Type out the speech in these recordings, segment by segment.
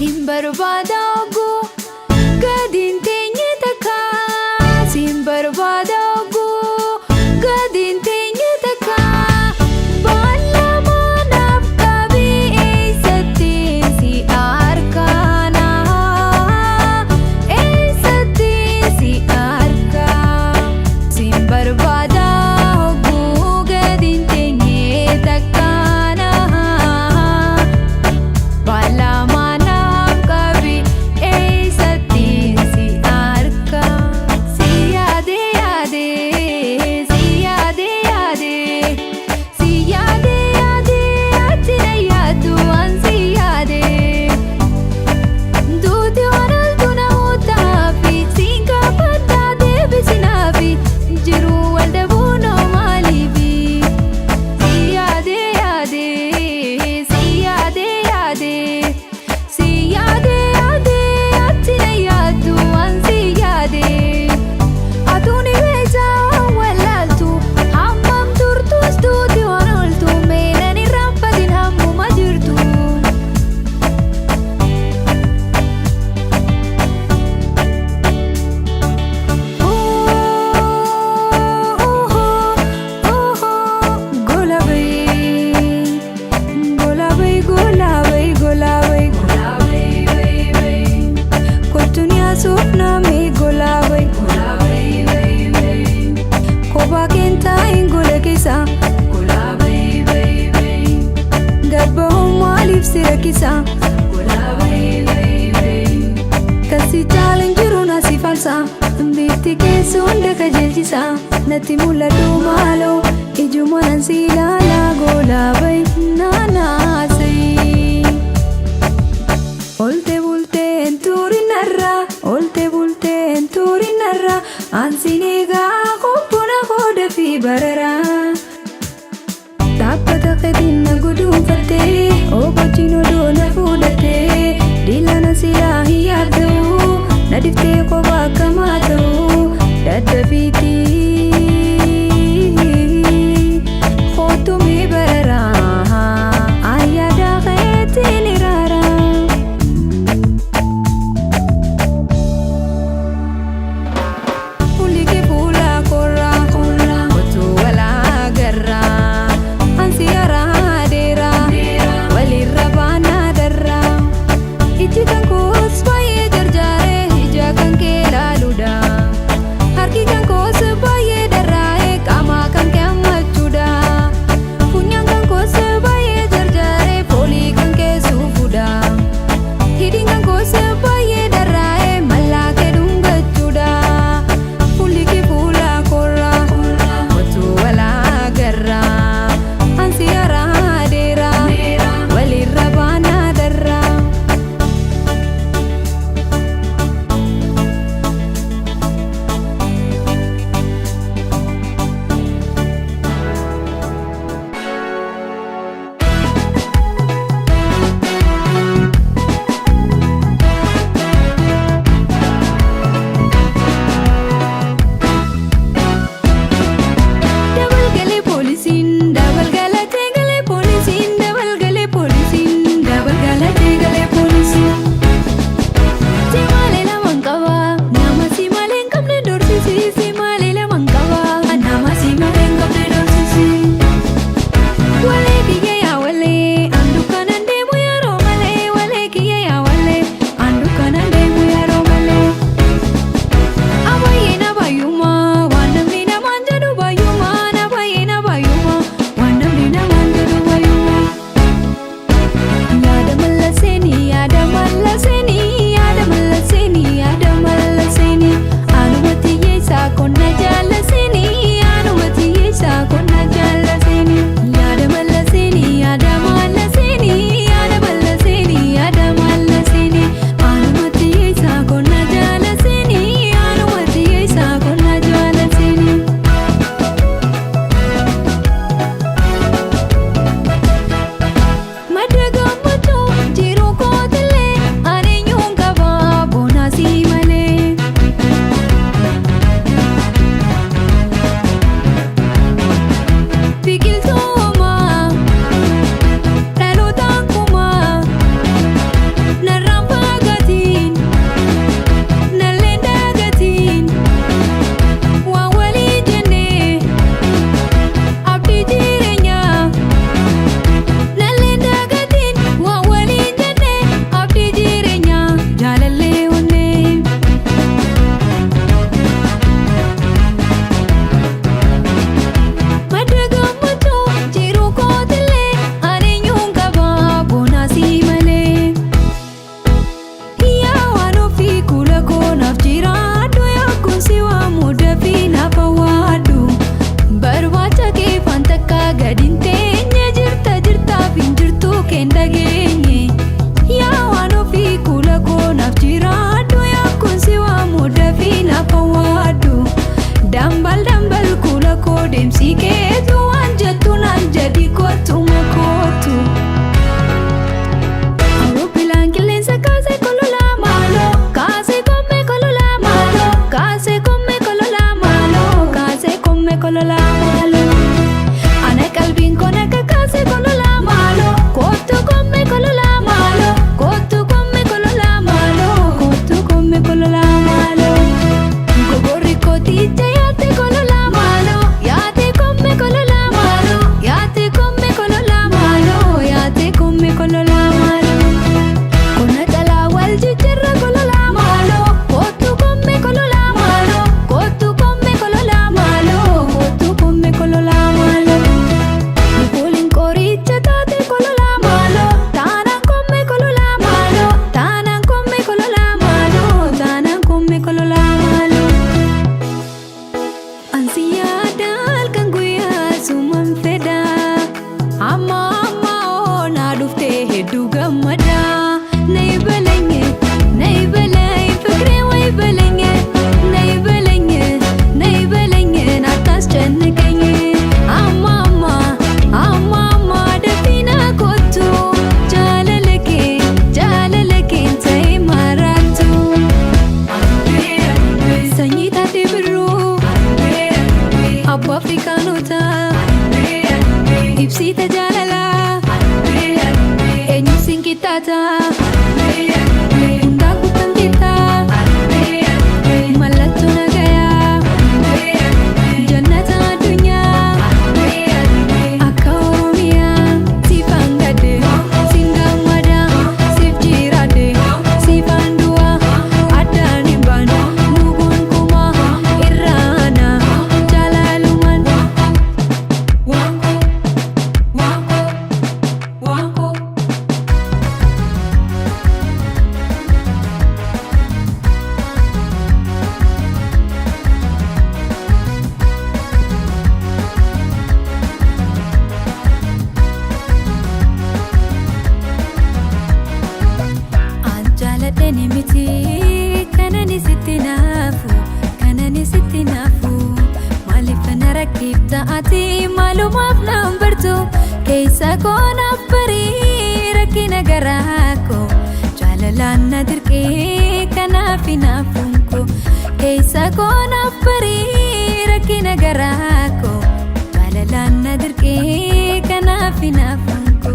Simbarbadago gadin teenye taka Simbarbadago gadin teenye taka Balla manaf kabi eessatti si arkana eessatti si arka Simbarbadago gadin teenye taka Balla manaf kabi eessatti si arka Si yaade yaade si yaade yaade si yaade yaade ati na yaadu an si yaade Duuti wanaltu na utaafi siinka baddaa deebisinaafi jiru waldhabuu noomaaliifi Si yaade yaade si yaade yaade si yaade yaade ati na yaadu an si yaade Atuni beja walaaltu hammam turtus duuti wanoltu meenani rampattin hammuma jirtu Golabay golabay golabay golabay Kotunya sufna me golabay golabay Koba kenta ingole kisa golabay Dabba malif sira kisa golabay Kasi talenjiru nasi falsa Mbiti kesu ndaka jelchisa Nati mula dumalo Ijumanan silala golabay nanasay Olte bulte enturinarra Olte bulte enturinarra Ansinega kubbuna hoda fi barara Tappata qedinna gudunfatte Okochino doona fudhatte Dilana silaa hiyyaatu Nadiftee qoba akkamaatu Daddafiiti Khotumi barara Ayyada maalumaaf nambartu keessa koonaaf barii rakkina garaako jaalalaan na dirqee kanaaf hinaafunko keessa koonaaf barii rakkina garaako jaalalaan na dirqee kanaaf hinaafunko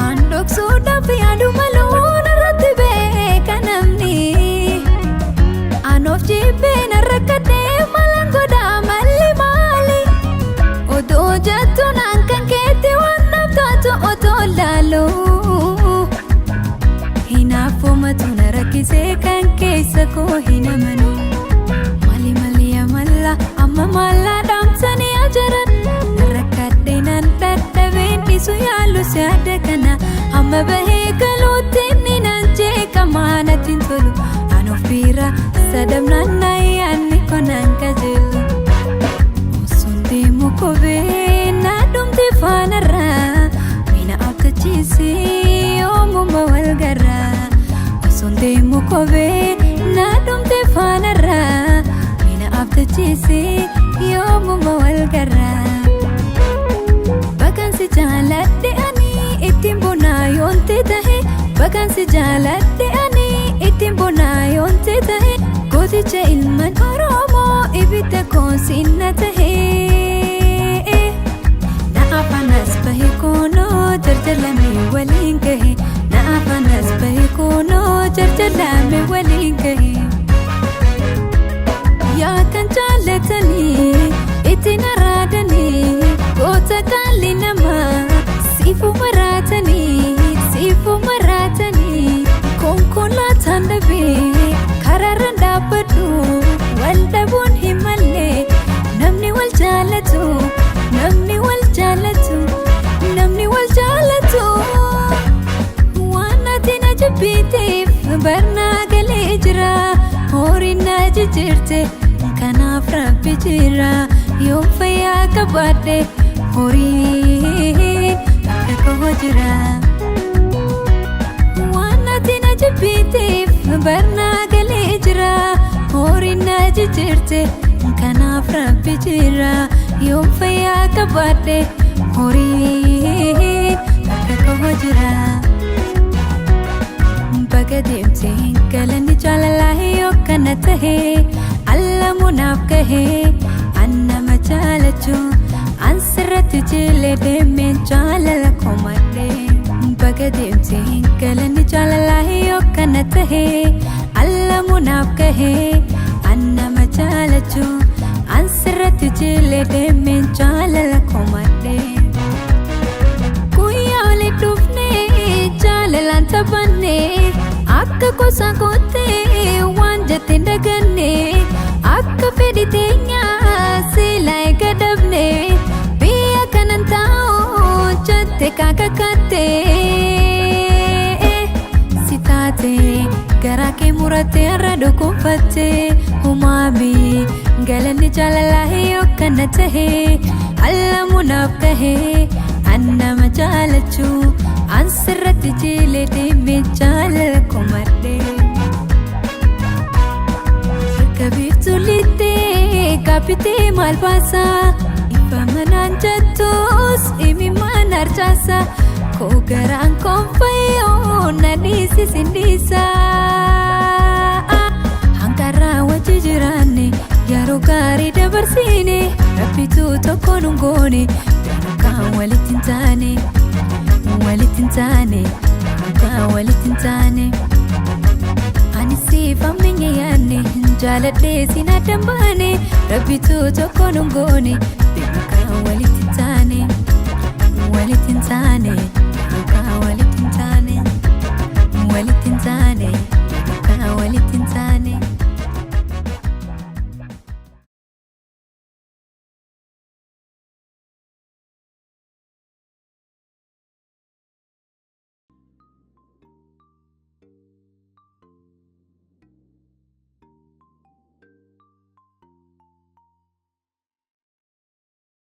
andoksuudhaaf yaadu maluun irratti beeka namni anoof jibbee na rakkatee malaan godhaa malli maali odoo jettu naan kan keetti waan naaf taatu otoo laaluu hinaafumatu na rakkisee kan keessa koo hin amanu mali amalla amma mallaa dhaamsanii ajaran na rakkadhee nan dadhabeen dhiisu yaalu si adda kana amma bahee galuutti inni nan jeeqamaa natti hin tolu anoof biira sadamnaan nayyaanni konaan kajeelu osoon deemu kobee na dhumti faanarraa mina abdachiisee yoomuma walgarraa osoon deemu kobee na dhumti faanarraa mina abdachiisee yoomuma walgarraa bakansi jaaladhe ani ittiin bonaa yoonte tahe bakansi jaaladhe ani ittiin bonaa yoonte tahe gooticha ilmaan Oromoo ibidda koonsinna tahee na afanas bahe koonoo jarjalame waliin gahe na afanas bahe koonoo jarjalame waliin gahe yaa kan jaalatanii ittiin araadanii goota kaalli namaa siifu maraatanii konkolaataan dhabee karaarran dhaabbadhu wal dhabuun hin malle namni wal jaalatu waan ati na jibbiteef barnaa galee jira horiin na jijjiirte kanaaf rabbi jira yoom fayyaa qabaadhe horii akka koo jira waan ati na jibbiteef barnaa galee jira horiin na jijjiirte kanaaf rabbi jira yoom fayyaa qabaadhe horii akka koo jira baga deemtee galanni jaalalaa yookana tahee allamunaaf gahee annama jaalachu ansirratti jilee deemeen jaalala komadhee baga deemtee galanni jaalalaa yookana tahee allamunaaf gahee annama jaalachu ansirratti jilee deemeen jaalala komadhee guyyaa oli dhufnee jaalalaan taphannee akka gosa goottee waan jette dagannee akka fedhi teenyaa seelaa eegadabnee biyya kanan taa'u jette kaakakattee si taatee garaa kee murattee har'a dhukkubfattee humaamii galanni jaalalaa yookana tahee allamunaaf gahee annama jaalachuu ansirratti jilee deemee jaalala komadhee akka biiftuu littee kaapitee maal baasaa ifa manaan jettus imimmaan harcaasaa koo garaan koonfayyoo na dhiisisin dhiisaa hanqarraa wajji jiraanne yeroo gaarii dabarsiine rabbituu tokko nun goone kan walitti hin taane ani siif ammeenya yaanne jaaladhee sin addan baane rabbituu tokko nun goone kan walitti hin taane